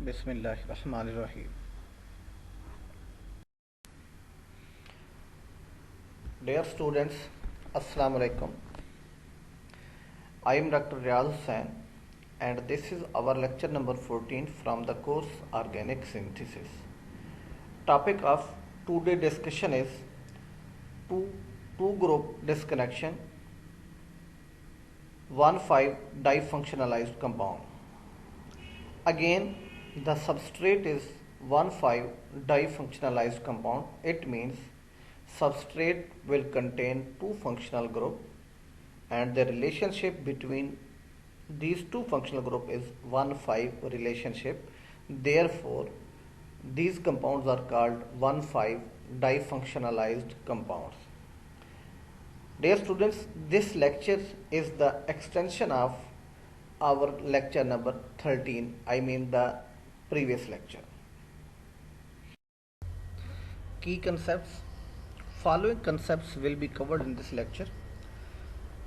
Bismillahirrahmanirrahim. Dear students, Assalamu alaikum. I am Dr. Riyaz Hussain and this is our lecture number 14 from the course Organic Synthesis. Topic of today's discussion is two group disconnection 1,5 difunctionalized compound. Again, the substrate is 1,5 difunctionalized compound. It means substrate will contain two functional group and the relationship between these two functional group is 1,5 relationship. Therefore, these compounds are called 1,5 difunctionalized compounds. Dear students, this lecture is the extension of our lecture number 13, I mean the previous lecture. Key concepts. Following concepts will be covered in this lecture.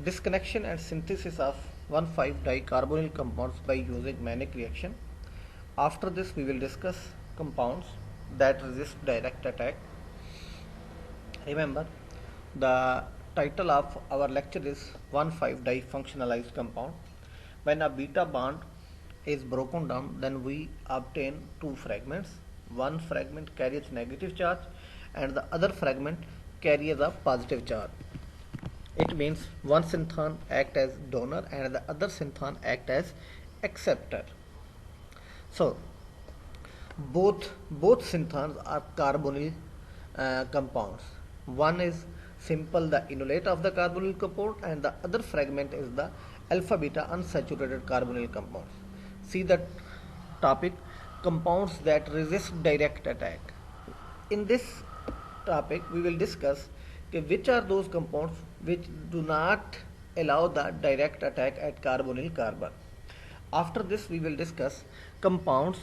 Disconnection and synthesis of 1,5 dicarbonyl compounds by using Mannich reaction. After this we will discuss compounds that resist direct attack. Remember, the title of our lecture is 1,5 difunctionalized compound. When a beta bond is broken down, then we obtain two fragments. One fragment carries negative charge and the other fragment carries a positive charge. It means one synthon acts as donor and the other synthon acts as acceptor. So both synthons are carbonyl compounds. One is simple the enolate of the carbonyl compound and the other fragment is the alpha beta unsaturated carbonyl compounds. See the topic, compounds that resist direct attack. In this topic we will discuss which are those compounds which do not allow the direct attack at carbonyl carbon. After this we will discuss compounds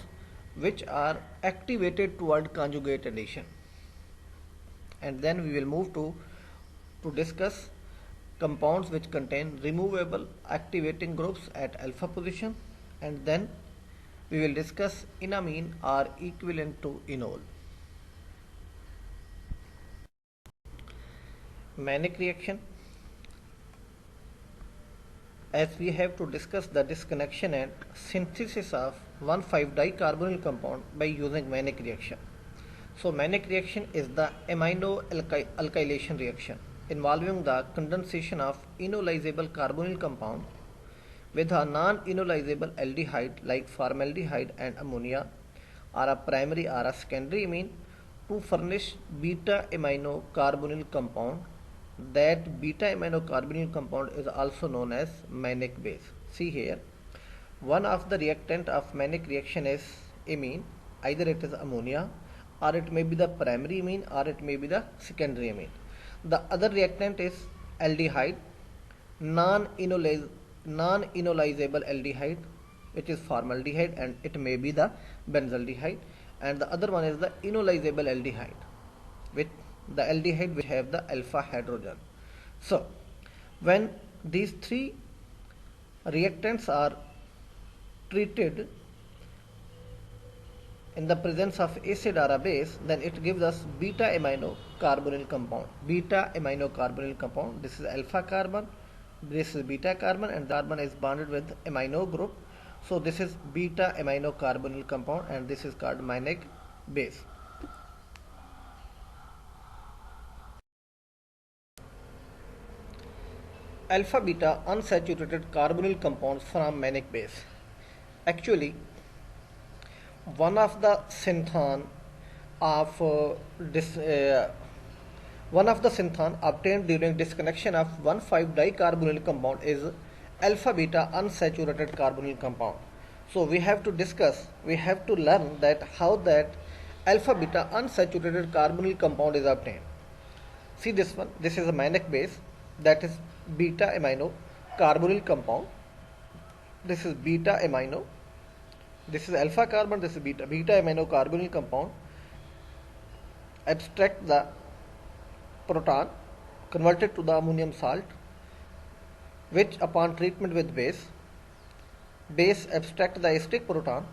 which are activated toward conjugate addition, and then we will move to discuss compounds which contain removable activating groups at alpha position, and then we will discuss enamine are equivalent to enol. Mannich reaction. As we have to discuss the disconnection and synthesis of 1,5 dicarbonyl compound by using Mannich reaction. So Mannich reaction is the amino alkylation reaction involving the condensation of enolizable carbonyl compound with a non-enolizable aldehyde like formaldehyde and ammonia, or a primary or a secondary amine, to furnish beta amino carbonyl compound. That beta amino carbonyl compound is also known as Mannich base. See here, one of the reactant of Mannich reaction is amine, either it is ammonia or it may be the primary amine or it may be the secondary amine. The other reactant is aldehyde, non-enolizable aldehyde, which is formaldehyde, and it may be the benzaldehyde, and the other one is the enolizable aldehyde, with the aldehyde which have the alpha hydrogen. So when these three reactants are treated in the presence of acid or a base, then it gives us beta amino carbonyl compound. Beta amino carbonyl compound, this is alpha carbon, this is beta carbon, and the carbon is bonded with amino group. So this is beta amino carbonyl compound and this is called Mannich base. Alpha beta unsaturated carbonyl compounds from Mannich base. Actually, one of the synthon obtained during disconnection of 1,5 dicarbonyl compound is alpha beta unsaturated carbonyl compound. So we have to learn that how that alpha beta unsaturated carbonyl compound is obtained. See this one, this is a Mannich base, that is beta amino carbonyl compound. This is beta amino, this is alpha carbon, this is beta amino carbonyl compound. Abstract the proton, converted to the ammonium salt, which upon treatment with base abstract the acidic proton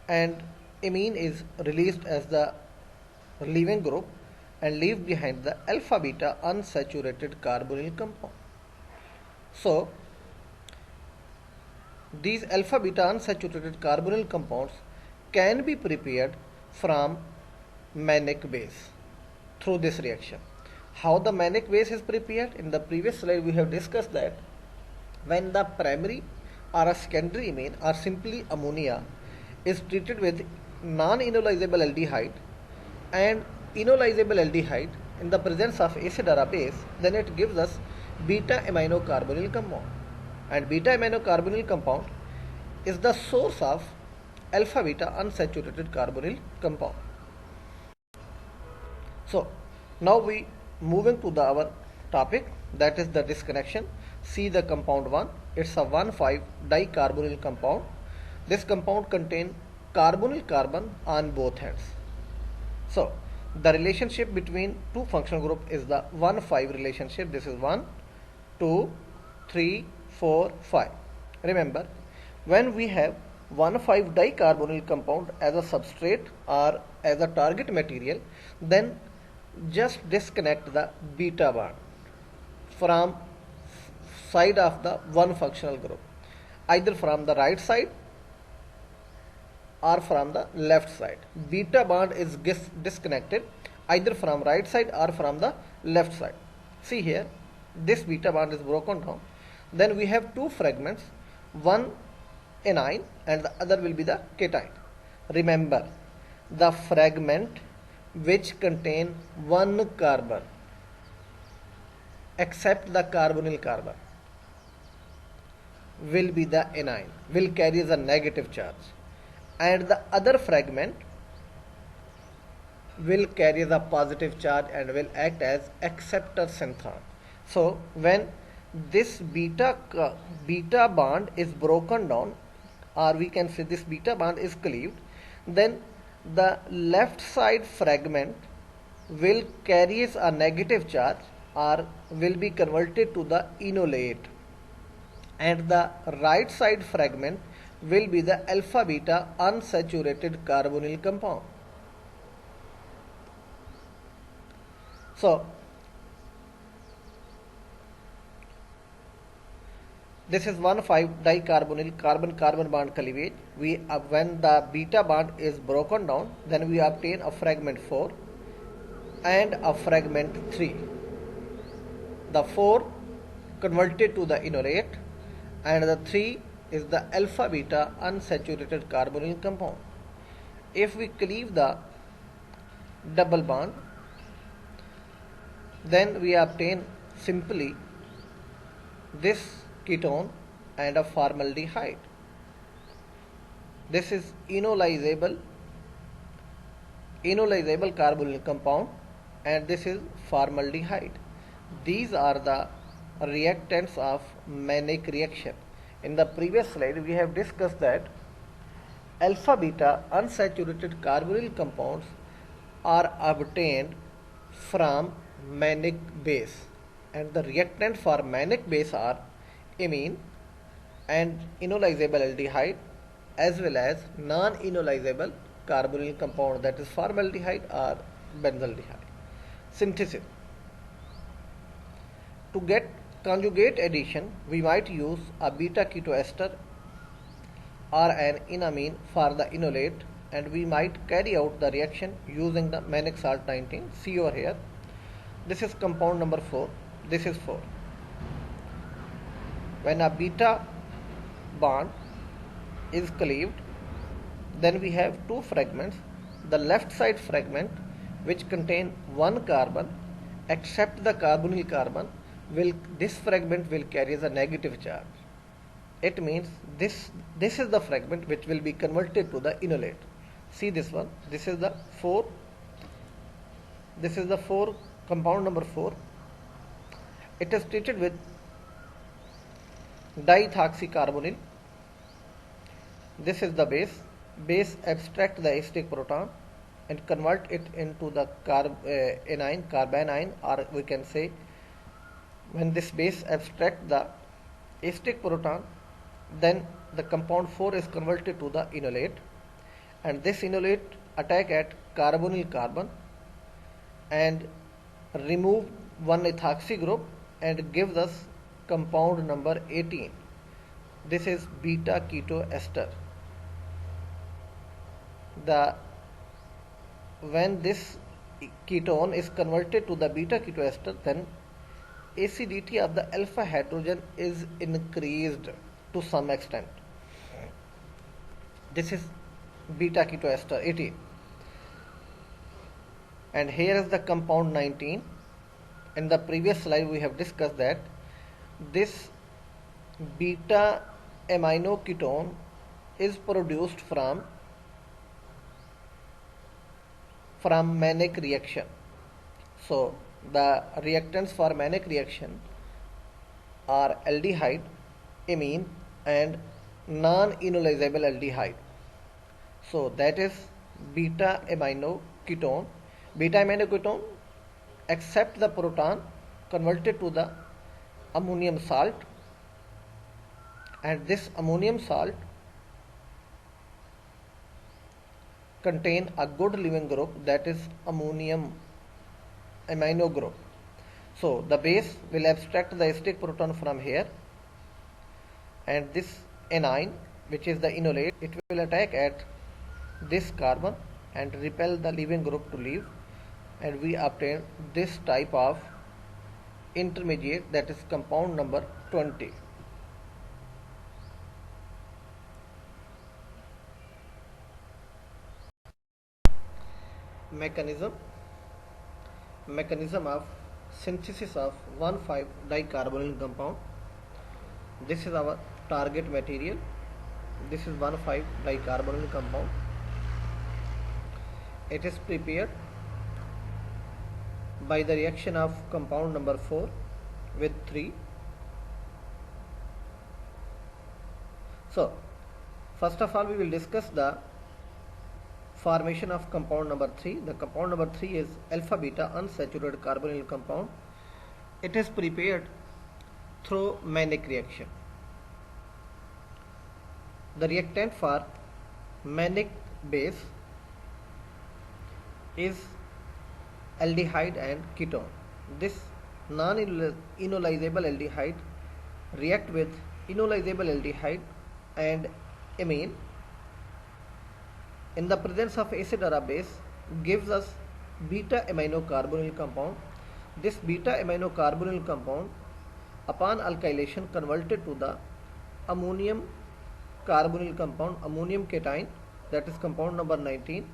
and amine is released as the leaving group and leave behind the alpha beta unsaturated carbonyl compound. So these alpha beta unsaturated carbonyl compounds can be prepared from mannose base through this reaction. How the mannose base is prepared? In the previous slide we have discussed that when the primary or a secondary amine or simply ammonia is treated with non-enolizable aldehyde and enolizable aldehyde in the presence of acid or a base, then it gives us beta amino carbonyl compound, and beta amino carbonyl compound is the source of alpha beta unsaturated carbonyl compound. So now we moving to our topic, that is the disconnection. See the compound 1, it's a 1,5 dicarbonyl compound. This compound contains carbonyl carbon on both ends. So the relationship between two functional group is the 1,5 relationship. This is 1, 2, 3, 4, 5. Remember, when we have 1,5 dicarbonyl compound as a substrate or as a target material, then just disconnect the beta bond from side of the one functional group, either from the right side or from the left side. Beta bond is disconnected either from right side or from the left side. See here, this beta bond is broken down. Then we have two fragments, one anion and the other will be the cation. Remember, the fragment which contain one carbon except the carbonyl carbon will be the anion, will carry a negative charge, and the other fragment will carry the positive charge and will act as acceptor synthon. So when this beta bond is broken down, or we can say this beta bond is cleaved, then the left side fragment will carry a negative charge or will be converted to the enolate, and the right side fragment will be the alpha beta unsaturated carbonyl compound. So this is 1,5 dicarbonyl carbon-carbon bond cleavage. When the beta bond is broken down, then we obtain a fragment 4 and a fragment 3. The 4 converted to the enolate and the 3 is the alpha beta unsaturated carbonyl compound. If we cleave the double bond, then we obtain simply this ketone and a formaldehyde. This is enolizable carbonyl compound, and this is formaldehyde. These are the reactants of Mannich reaction. In the previous slide we have discussed that alpha beta unsaturated carbonyl compounds are obtained from Mannich base, and the reactant for Mannich base are amine and enolizable aldehyde as well as non-enolizable carbonyl compound, that is formaldehyde or benzaldehyde. Synthesis. To get conjugate addition, we might use a beta ketoester or an enamine for the enolate, and we might carry out the reaction using the Mannich salt 19. See over here, this is compound number 4, this is 4. When a beta bond is cleaved, then we have two fragments. The left side fragment, which contain one carbon except the carbonyl carbon, this fragment will carry a negative charge. It means this is the fragment which will be converted to the enolate. See this one, this is the 4, this is the 4, compound number 4. It is treated with diethoxycarbonyl. This is the base. Base abstract the acidic proton and convert it into the anion, carbanion, or we can say when this base abstract the acidic proton, then the compound 4 is converted to the enolate, and this enolate attack at carbonyl carbon and remove one ethoxy group and gives us compound number 18. This is beta keto ester. When this ketone is converted to the beta keto ester, then acidity of the alpha hydrogen is increased to some extent. This is beta keto ester 18. And here is the compound 19. In the previous slide we have discussed that this beta amino ketone is produced from Mannich reaction. So the reactants for Mannich reaction are aldehyde, amine and non-enolizable aldehyde. So that is beta amino ketone. Beta amino ketone accept the proton converted to the ammonium salt, and this ammonium salt contain a good leaving group, that is ammonium amino group. So the base will abstract the acidic proton from here, and this anion, which is the enolate, it will attack at this carbon and repel the leaving group to leave, and we obtain this type of intermediate, that is compound number 20. Mechanism of synthesis of 1,5-dicarbonyl compound. This is our target material. This is 1,5-dicarbonyl compound. It is prepared by the reaction of compound number 4 with 3. So first of all we will discuss the formation of compound number 3. The compound number 3 is alpha beta unsaturated carbonyl compound. It is prepared through Mannich reaction. The reactant for Mannich base is aldehyde and ketone. This non-enolizable aldehyde react with enolizable aldehyde and amine in the presence of acid or a base, gives us beta amino carbonyl compound. This beta amino carbonyl compound upon alkylation converted to the ammonium carbonyl compound, ammonium cation, that is compound number 19.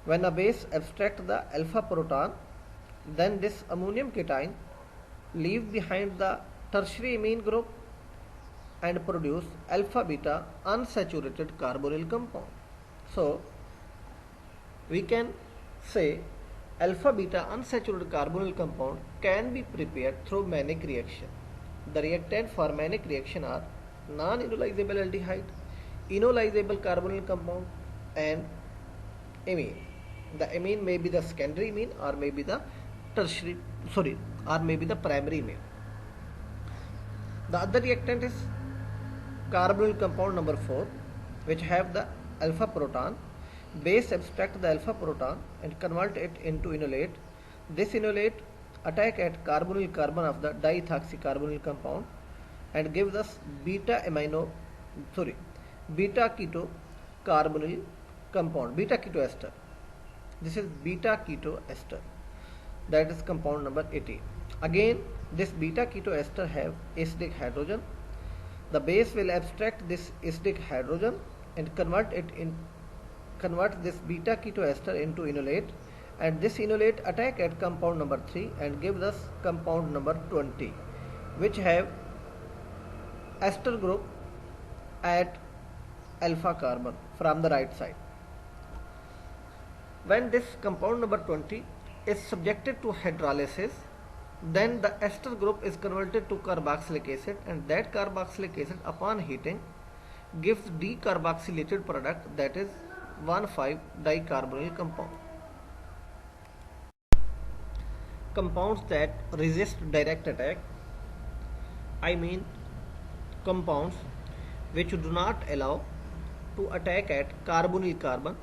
When a base abstract the alpha proton, then this ammonium cation leave behind the tertiary amine group and produce alpha beta unsaturated carbonyl compound. So we can say alpha beta unsaturated carbonyl compound can be prepared through Mannich reaction. The reactant for Mannich reaction are non-enolizable aldehyde, enolizable carbonyl compound and amine. The amine may be the secondary amine or may be the primary amine. The other reactant is carbonyl compound number 4, which have the alpha proton. Base abstract the alpha proton and convert it into enolate. This enolate attack at carbonyl carbon of the diethoxycarbonyl compound and gives us beta keto carbonyl compound, beta keto ester. This is beta keto ester, that is compound number 18. Again this beta keto ester have acidic hydrogen. The base will abstract this acidic hydrogen and convert this beta keto ester into enolate, and this enolate attack at compound number 3 and gives us compound number 20, which have ester group at alpha carbon from the right side. When this compound number 20 is subjected to hydrolysis, then the ester group is converted to carboxylic acid, and that carboxylic acid upon heating gives decarboxylated product, that is 1,5-dicarbonyl compound. Compounds that resist direct attack, I mean compounds which do not allow to attack at carbonyl carbon.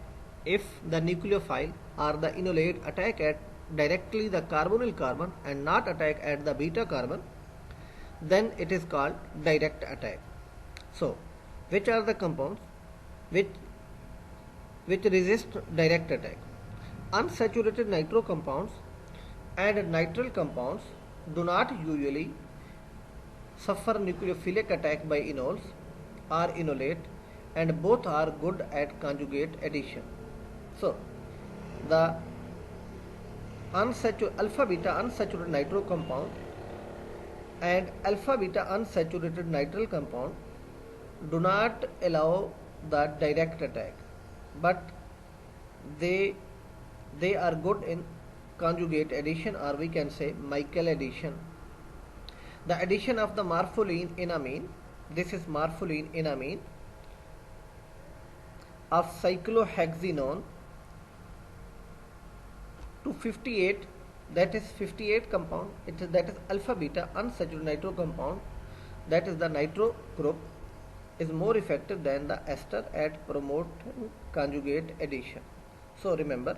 If the nucleophile or the enolate attack at directly the carbonyl carbon and not attack at the beta carbon, then it is called direct attack. So, which are the compounds which resist direct attack? Unsaturated nitro compounds and nitrile compounds do not usually suffer nucleophilic attack by enols or enolate, and both are good at conjugate addition. So, the alpha beta unsaturated nitro compound and alpha beta unsaturated nitrile compound do not allow the direct attack, but they are good in conjugate addition, or we can say Michael addition. The addition of the morpholine enamine, this is morpholine enamine of cyclohexenone to 58, that is 58 compound, that is alpha beta unsaturated nitro compound, that is the nitro group, is more effective than the ester at promoting conjugate addition. So remember,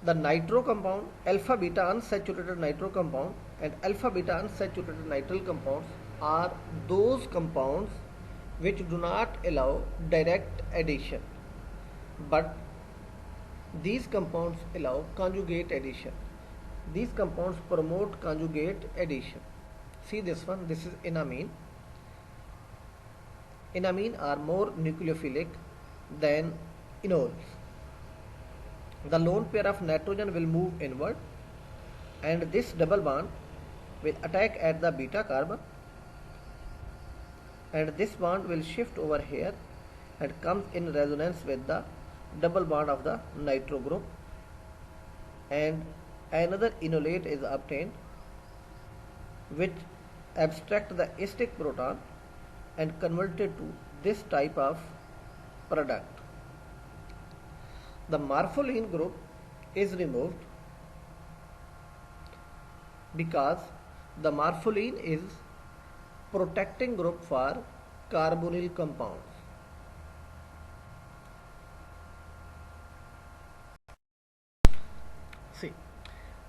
the nitro compound, alpha beta unsaturated nitro compound and alpha beta unsaturated nitrile compounds are those compounds which do not allow direct addition, but these compounds allow conjugate addition. These compounds promote conjugate addition. See this one, this is enamine. Enamine are more nucleophilic than enols. The lone pair of nitrogen will move inward, and this double bond will attack at the beta carbon, and this bond will shift over here and comes in resonance with the double bond of the nitro group, and another enolate is obtained which abstract the astatic proton and converted to this type of product. The morpholine group is removed because the morpholine is protecting group for carbonyl compounds. See,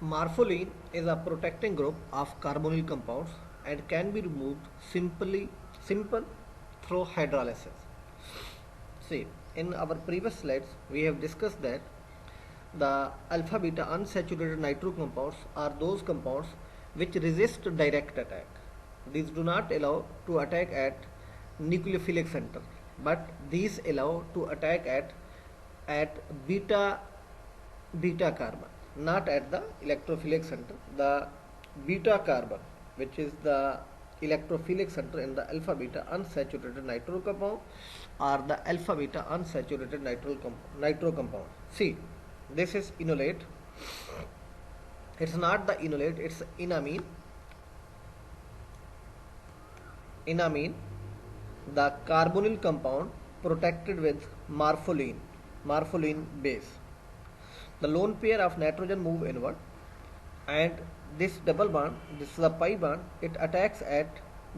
morpholine is a protecting group of carbonyl compounds and can be removed simple through hydrolysis. See, in our previous slides we have discussed that the alpha beta unsaturated nitro compounds are those compounds which resist direct attack. These do not allow to attack at nucleophilic center, but these allow to attack at beta carbon, not at the electrophilic center. The beta carbon, which is the electrophilic center in the alpha beta unsaturated nitro compound, or the alpha beta unsaturated nitro compound. See, this is enolate. It's not the enolate, it's enamine. Enamine, the carbonyl compound protected with morpholine base. The lone pair of nitrogen move inward, and this double bond, this is the pi bond, it attacks at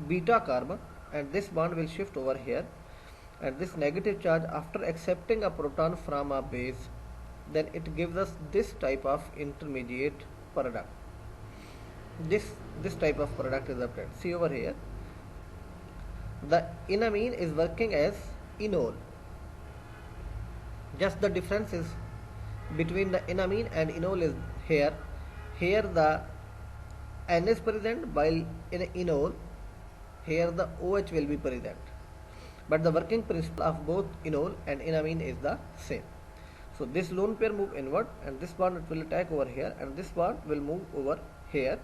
beta carbon, and this bond will shift over here, and this negative charge, after accepting a proton from a base, then it gives us this type of intermediate product. This type of product is obtained. See over here, the enamine is working as enol. Just the difference is between the enamine and enol is here. Here the N is present, while in enol here the OH will be present. But the working principle of both enol and enamine is the same. So this lone pair move inward, and this bond will attack over here, and this bond will move over here,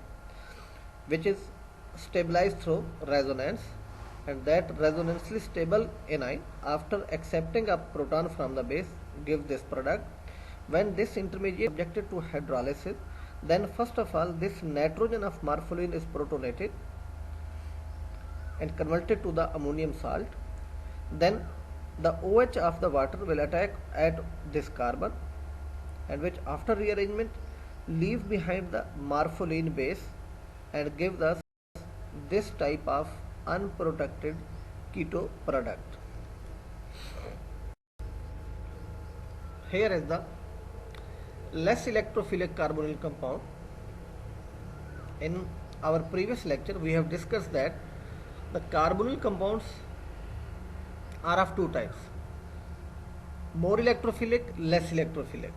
which is stabilized through resonance, and that resonantly stable anion, after accepting a proton from the base, gives this product. When this intermediate is subjected to hydrolysis, then first of all this nitrogen of morpholine is protonated and converted to the ammonium salt. Then the OH of the water will attack at this carbon, and which after rearrangement leave behind the morpholine base and gives us this type of unprotected keto product. Here is the less electrophilic carbonyl compound. In our previous lecture, we have discussed that the carbonyl compounds are of two types: more electrophilic, less electrophilic.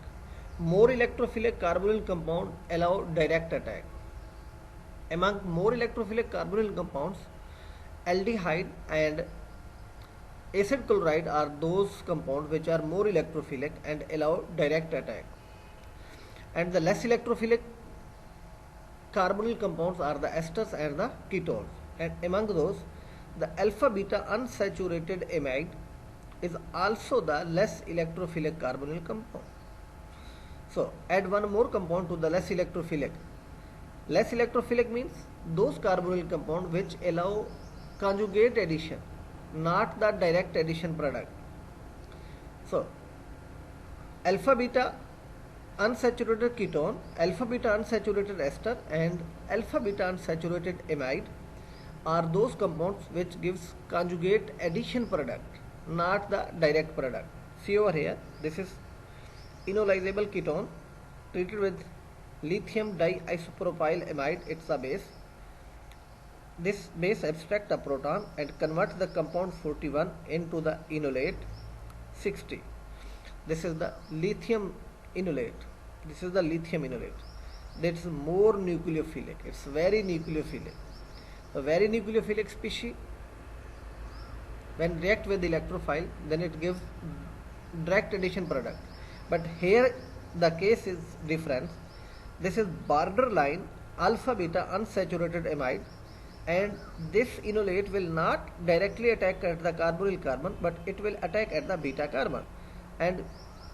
More electrophilic carbonyl compound allow direct attack. Among more electrophilic carbonyl compounds, aldehyde and acid chloride are those compounds which are more electrophilic and allow direct attack. And the less electrophilic carbonyl compounds are the esters and the ketones. And among those, the alpha beta unsaturated amide is also the less electrophilic carbonyl compound. So add one more compound to the less electrophilic. Less electrophilic means those carbonyl compounds which allow conjugate addition, not the direct addition product. So alpha beta unsaturated ketone, alpha beta unsaturated ester and alpha beta unsaturated amide are those compounds which gives conjugate addition product, not the direct product. See over here, this is enolizable ketone treated with lithium diisopropyl amide. It's a base. This base abstracts a proton and converts the compound 41 into the enolate 60. This is the lithium enolate. This is the lithium enolate. That's more nucleophilic. It's very nucleophilic. A very nucleophilic species, when react with the electrophile, then it gives direct addition product. But here the case is different. This is borderline alpha beta unsaturated amide, and this enolate will not directly attack at the carbonyl carbon, but it will attack at the beta carbon, and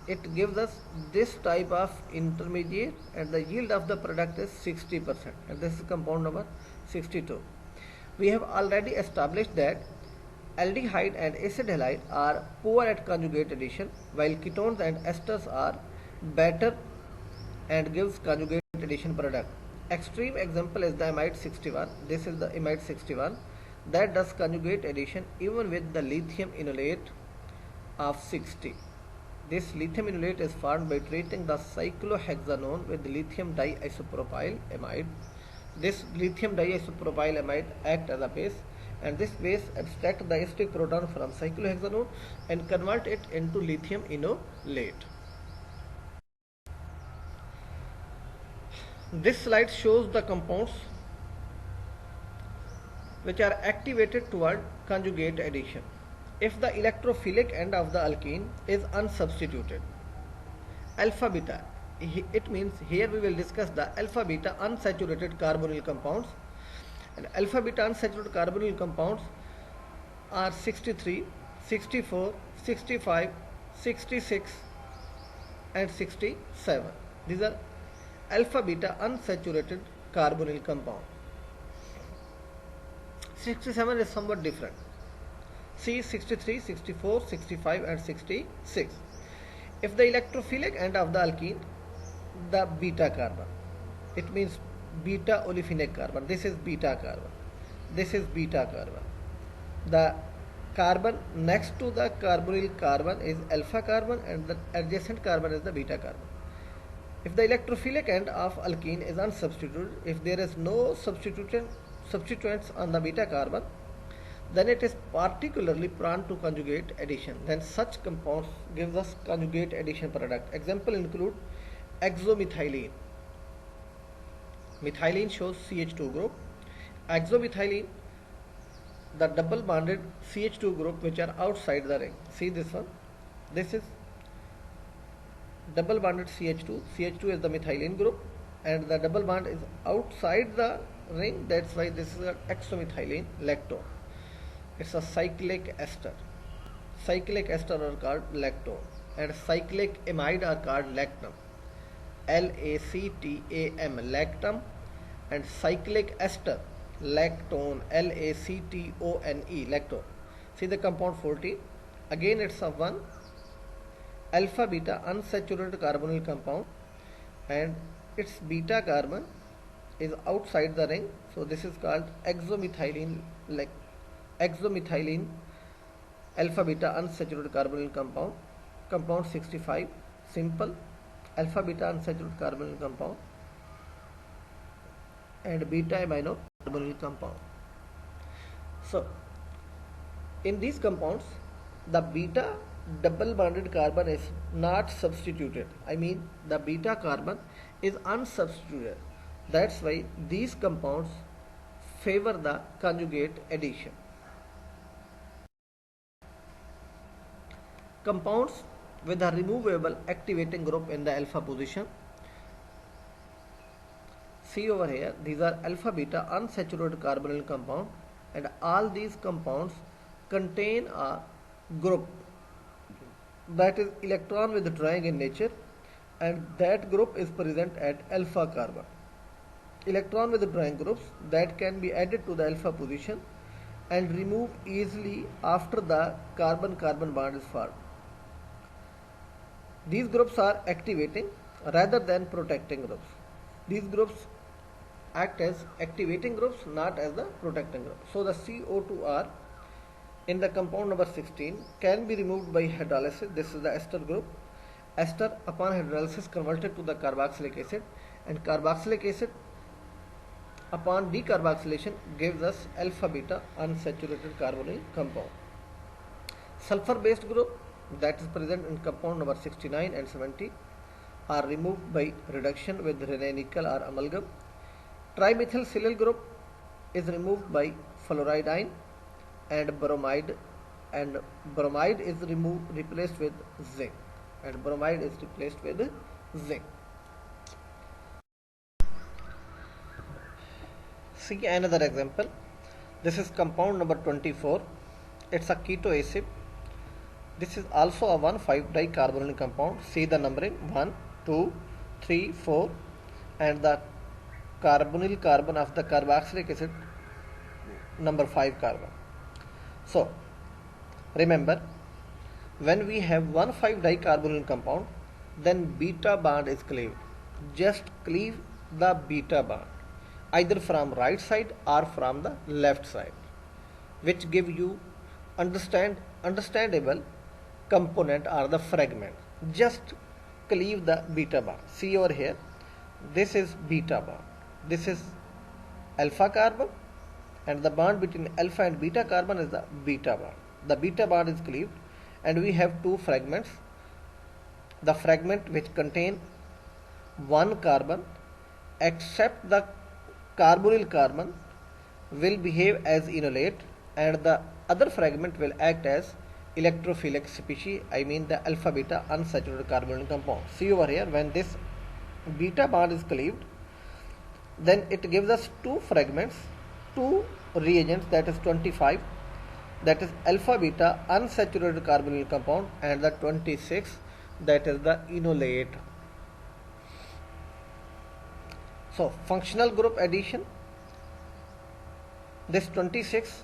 it gives us this type of intermediate, and the yield of the product is 60%, and this is compound number 62. We have already established that aldehyde and acid halide are poor at conjugate addition, while ketones and esters are better and gives conjugate addition product. Extreme example is the amide 61. This is the amide 61 that does conjugate addition even with the lithium enolate of 60. This lithium enolate is formed by treating the cyclohexanone with lithium diisopropyl amide. This lithium diisopropyl amide acts as a base, and this base abstracts the acidic proton from cyclohexanone and convert it into lithium enolate. This slide shows the compounds which are activated toward conjugate addition if the electrophilic end of the alkene is unsubstituted. Alpha beta, it means here we will discuss the alpha beta unsaturated carbonyl compounds, and alpha beta unsaturated carbonyl compounds are 63, 64, 65, 66 and 67. These are alpha beta unsaturated carbonyl compound. 67 is somewhat different. See 63, 64, 65 and 66. If the electrophilic end of the alkene, the beta carbon, it means beta olefinic carbon. This is beta carbon. This is beta carbon. The carbon next to the carbonyl carbon is alpha carbon, and the adjacent carbon is the beta carbon. If the electrophilic end of alkene is unsubstituted, if there is no substituents on the beta carbon, then it is particularly prone to conjugate addition. Then such compounds gives us conjugate addition product. Example include exomethylene. Methylene shows CH2 group. Exomethylene, the double bonded CH2 group which are outside the ring. See this one. This is double bonded CH2. CH2 is the methylene group, and the double bond is outside the ring. That's why this is an exomethylene lactone. It's a cyclic ester. Cyclic ester are called lactone, and cyclic amide are called lactam. LACTAM, lactam, and cyclic ester lactone, LACTONE, lactone. See the compound 14. Again it's a 1 alpha beta unsaturated carbonyl compound, and its beta carbon is outside the ring, so this is called exomethylene, like exomethylene alpha beta unsaturated carbonyl compound, compound 65. simple alpha beta unsaturated carbonyl compound and beta amino carbonyl compound. So in these compounds, the beta double bonded carbon is not substituted. I mean the beta carbon is unsubstituted. That's why these compounds favor the conjugate addition. Compounds with a removable activating group in the alpha position. See over here, these are alpha beta unsaturated carbonyl compound, and all these compounds contain a group that is electron withdrawing in nature, and that group is present at alpha carbon. Electron withdrawing groups that can be added to the alpha position and removed easily after the carbon-carbon bond is formed. These groups are activating rather than protecting groups. These groups act as activating groups, not as the protecting group. So the CO2R in the compound number 16 can be removed by hydrolysis. This is the ester group. Ester upon hydrolysis converted to the carboxylic acid, and carboxylic acid upon decarboxylation gives us alpha beta unsaturated carbonyl compound. Sulfur based group that is present in compound number 69 and 70 are removed by reduction with Raney-Nikel or amalgam. Trimethyl group is removed by fluoridine and bromide is replaced with zinc, See another example. This is compound number 24. It's a keto acid. This is also a 1,5-dicarbonyl compound. See the numbering 1, 2, 3, 4, and the carbonyl carbon of the carboxylic acid number 5 carbon. So remember, when we have 1,5-dicarbonyl compound, then beta bond is cleaved. Just cleave the beta bond either from right side or from the left side, which give you understandable component or the fragment. Just cleave the beta bond. See over here, this is beta bond, this is alpha carbon, and the bond between alpha and beta carbon is the beta bond. The beta bond is cleaved, and we have two fragments. The fragment which contain one carbon, except the carbonyl carbon, will behave as enolate, and the other fragment will act as electrophilic species, I mean the alpha beta unsaturated carbonyl compound. See over here, when this beta bond is cleaved, then it gives us two fragments, two reagents, that is 25, that is alpha beta unsaturated carbonyl compound, and the 26, that is the enolate. So functional group addition, this 26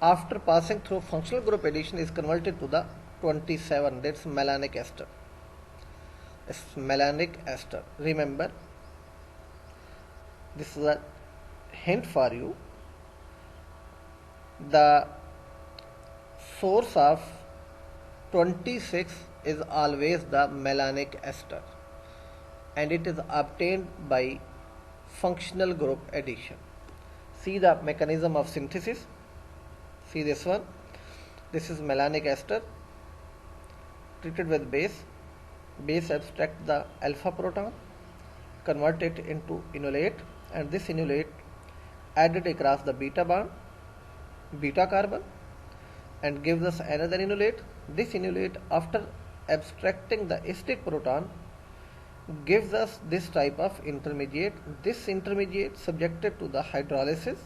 after passing through functional group addition is converted to the 27, that's malonic ester. It's malonic ester. Remember, this is a hint for you. The source of 26 is always the malonic ester, and it is obtained by functional group addition. See the mechanism of synthesis. See this one. This is malonic ester treated with base. Base abstract the alpha proton, convert it into enolate, and this enolate added across the beta bond, beta carbon, and gives us another enolate. This enolate, after abstracting the acidic proton, gives us this type of intermediate. This intermediate subjected to the hydrolysis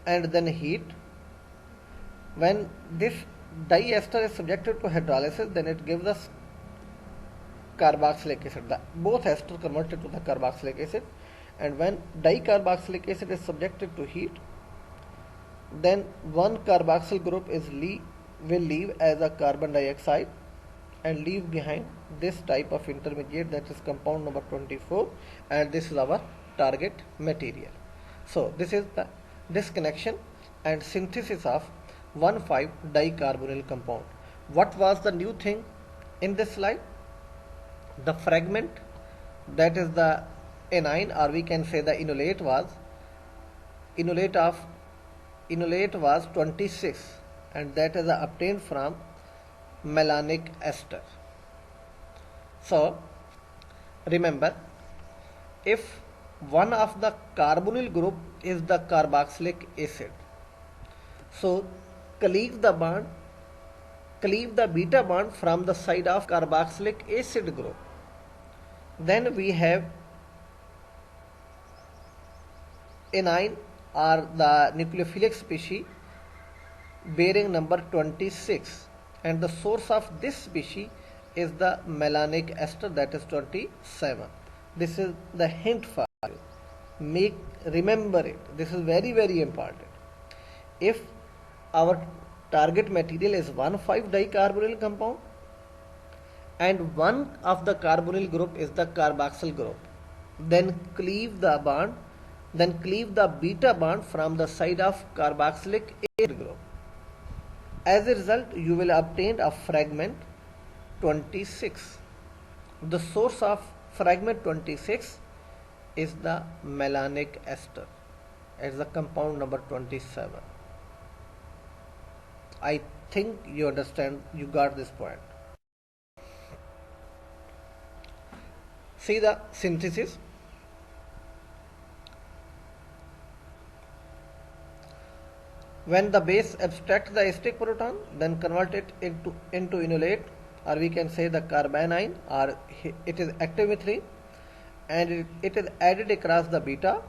and then heat. When this diester is subjected to hydrolysis, then it gives us carboxylic acid. Both ester converted to the carboxylic acid, and when dicarboxylic acid is subjected to heat, then one carboxyl group will leave as a carbon dioxide and leave behind this type of intermediate, that is compound number 24, and this is our target material. So this is the disconnection and synthesis of 1,5-dicarbonyl compound. What was the new thing in this slide? The fragment, that is the aniline, or we can say the enolate was 26, and that is obtained from malonic ester. So remember, if one of the carbonyl group is the carboxylic acid, so cleave the beta bond from the side of carboxylic acid group. Then we have aniline, or the nucleophilic species, bearing number 26, and the source of this species is the malonic ester, that is 27. This is the hint for you. Remember it. This is very, very important. If our target material is 1,5-dicarbonyl compound and one of the carbonyl group is the carboxyl group, then cleave the beta bond from the side of carboxylic acid group. As a result, you will obtain a fragment 26. The source of fragment 26 is the malonic ester, as the compound number 27. I think you understand, you got this point. See the synthesis. When the base abstracts the acidic proton, then convert it into enolate, or we can say the carbanion, or it is active with 3, and it is added across the beta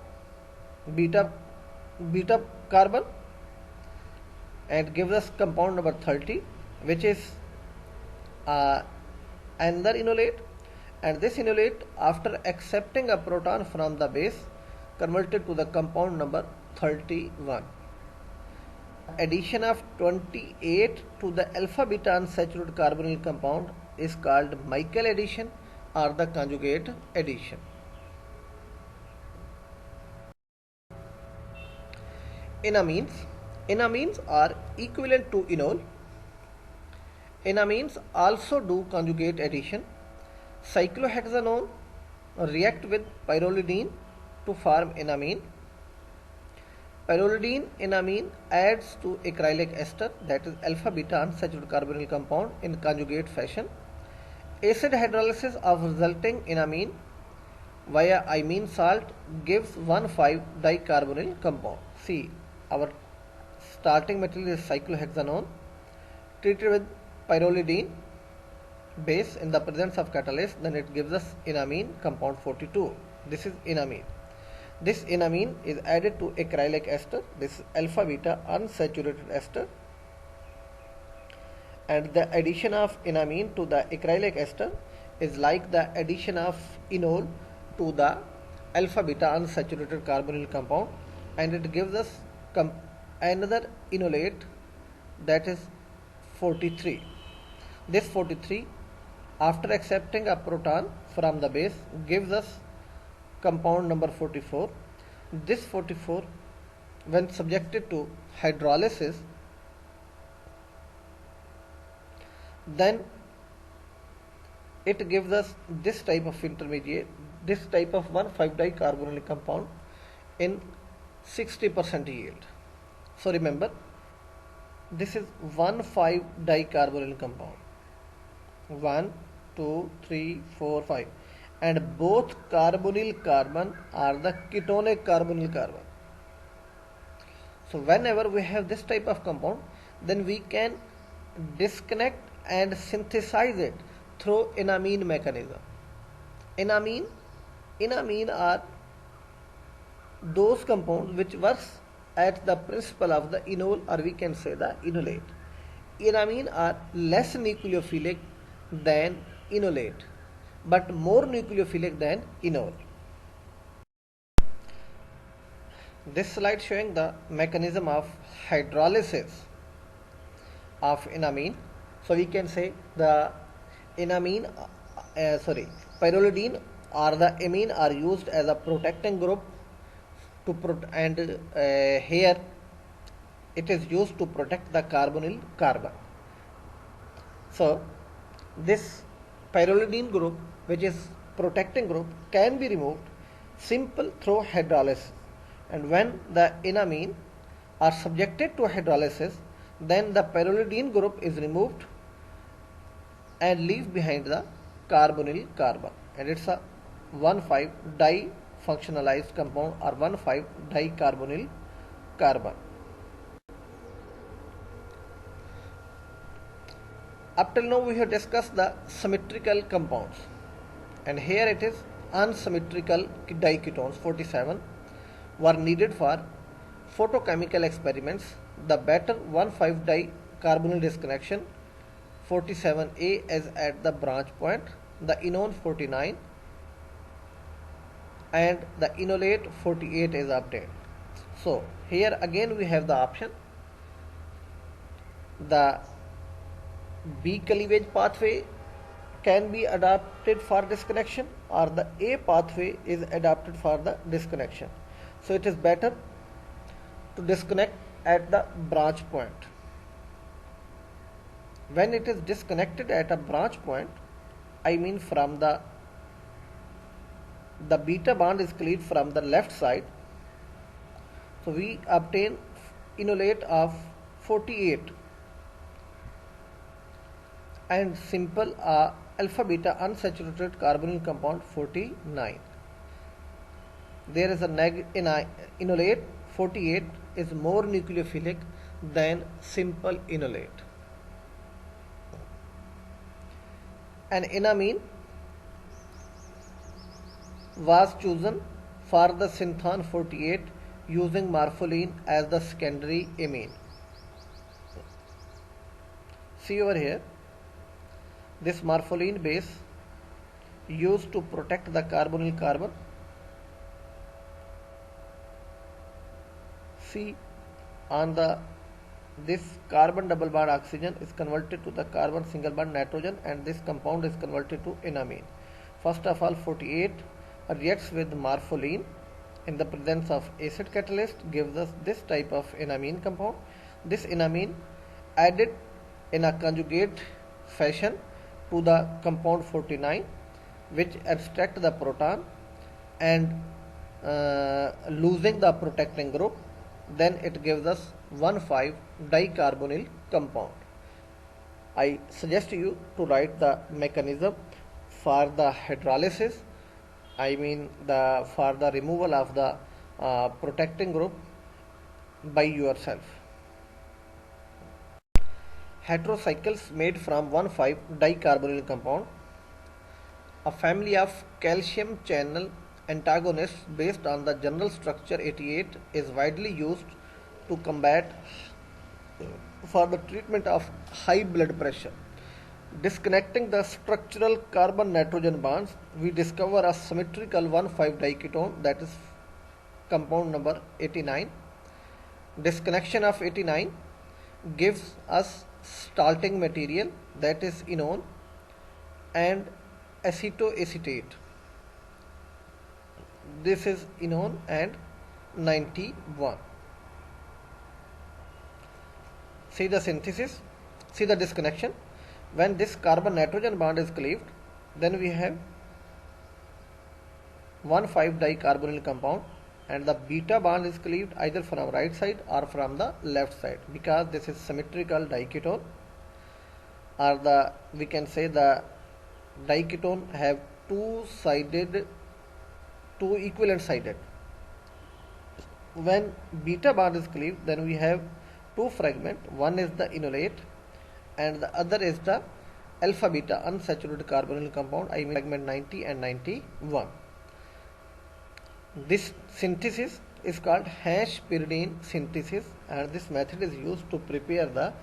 carbon and gives us compound number 30, which is another enolate, and this enolate, after accepting a proton from the base, converted to the compound number 31. Addition of 28 to the alpha beta unsaturated carbonyl compound is called Michael addition or the conjugate addition. Enamines are equivalent to enol. Enamines also do conjugate addition. Cyclohexanone react with pyrrolidine to form enamine. Pyrrolidine enamine adds to acrylic ester, that is alpha beta unsaturated carbonyl compound, in conjugate fashion. Acid hydrolysis of resulting enamine via imine salt gives 1,5-dicarbonyl compound. See, our starting material is cyclohexanone treated with pyrrolidine base in the presence of catalase, then it gives us enamine compound 42. This is enamine. This enamine is added to acrylic ester, this is alpha beta unsaturated ester, and the addition of enamine to the acrylic ester is like the addition of enol to the alpha beta unsaturated carbonyl compound, and it gives us another enolate, that is 43. This 43, after accepting a proton from the base, gives us compound number 44. This 44, when subjected to hydrolysis, then it gives us this type of intermediate, this type of 1,5-dicarbonyl compound in 60% yield. So remember, this is 1,5-dicarbonyl compound. 1, 2, 3, 4, 5. And both carbonyl carbon are the ketonic carbonyl carbon. So whenever we have this type of compound, then we can disconnect and synthesize it through enamine mechanism. Enamine are those compounds which works at the principle of the enol, or we can say the enolate. Enamine are less nucleophilic than enolate, but more nucleophilic than enol. This slide showing the mechanism of hydrolysis of enamine. So we can say the pyrrolidine or the amine are used as a protecting group here it is used to protect the carbonyl carbon. So this pyrrolidine group which is protecting group, can be removed simple through hydrolysis. And when the enamine are subjected to hydrolysis, then the pyrrolidine group is removed and leave behind the carbonyl carbon, and it's a 1,5 difunctionalized compound or 1,5 dicarbonyl carbon. Up till now we have discussed the symmetrical compounds, and here it is unsymmetrical diketones 47 were needed for photochemical experiments. The better 1,5 dicarbonyl disconnection 47A is at the branch point, the enone 49 and the enolate 48 is obtained. So here again we have the option: the B cleavage pathway can be adapted for disconnection, or the A pathway is adapted for the disconnection. So it is better to disconnect at the branch point. When it is disconnected at a branch point, I mean from the beta bond is cleaved from the left side, so we obtain enolate of 48 and simple alpha beta unsaturated carbonyl compound 49. There is a enolate 48 is more nucleophilic than simple enolate. An enamine was chosen for the synthon 48 using morpholine as the secondary amine. See over here, this morpholine base used to protect the carbonyl carbon. See, on this carbon double bond oxygen is converted to the carbon single bond nitrogen, and this compound is converted to enamine. First of all, 48 reacts with morpholine in the presence of acid catalyst, gives us this type of enamine compound. This enamine added in a conjugate fashion to the compound 49, which abstract the proton and losing the protecting group, then it gives us 1,5 dicarbonyl compound. I suggest you to write the mechanism for the hydrolysis, for the removal of the protecting group by yourself. Heterocycles made from 1,5 dicarbonyl compound. A family of calcium channel antagonists based on the general structure 88 is widely used to combat for the treatment of high blood pressure. Disconnecting the structural carbon nitrogen bonds, we discover a symmetrical 1,5 diketone, that is compound number 89. Disconnection of 89 gives us starting material, that is enone and acetoacetate. This is enone and 91. See the synthesis, see the disconnection. When this carbon nitrogen bond is cleaved, then we have 1,5 dicarbonyl compound, and the beta bond is cleaved either from right side or from the left side, because this is symmetrical diketone, or we can say the diketone have two equivalent sided. When beta bond is cleaved, then we have two fragments, one is the enolate and the other is the alpha beta unsaturated carbonyl compound, fragment 90 and 91. This synthesis is called hash pyridine synthesis, and this method is used to prepare the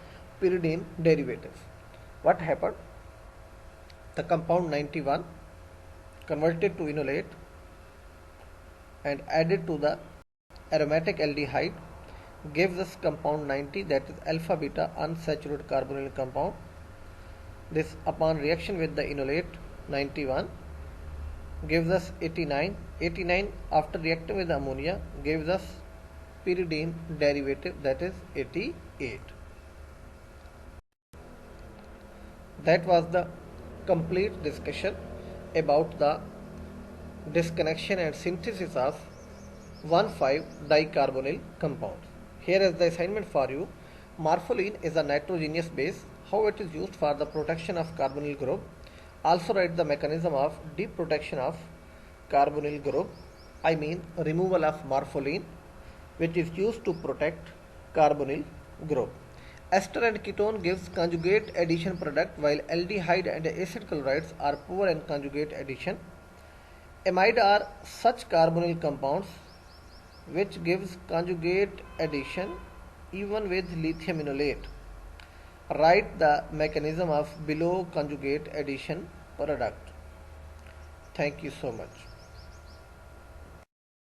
pyridine derivatives. What happened? The compound 91 converted to enolate and added to the aromatic aldehyde gives us compound 90, that is alpha beta unsaturated carbonyl compound. This, upon reaction with the enolate 91, gives us 89. 89 after reacting with ammonia gives us pyridine derivative, that is 88. That was the complete discussion about the disconnection and synthesis of 1,5-dicarbonyl compounds. Here is the assignment for you. Morpholine is a nitrogenous base. How it is used for the protection of carbonyl group. Also write the mechanism of deprotection of carbonyl group. I mean removal of morpholine, which is used to protect carbonyl group. Ester and ketone gives conjugate addition product, while aldehyde and acid chlorides are poor in conjugate addition. Amide are such carbonyl compounds which gives conjugate addition even with lithium enolate. Write the mechanism of below conjugate addition product. Thank you so much.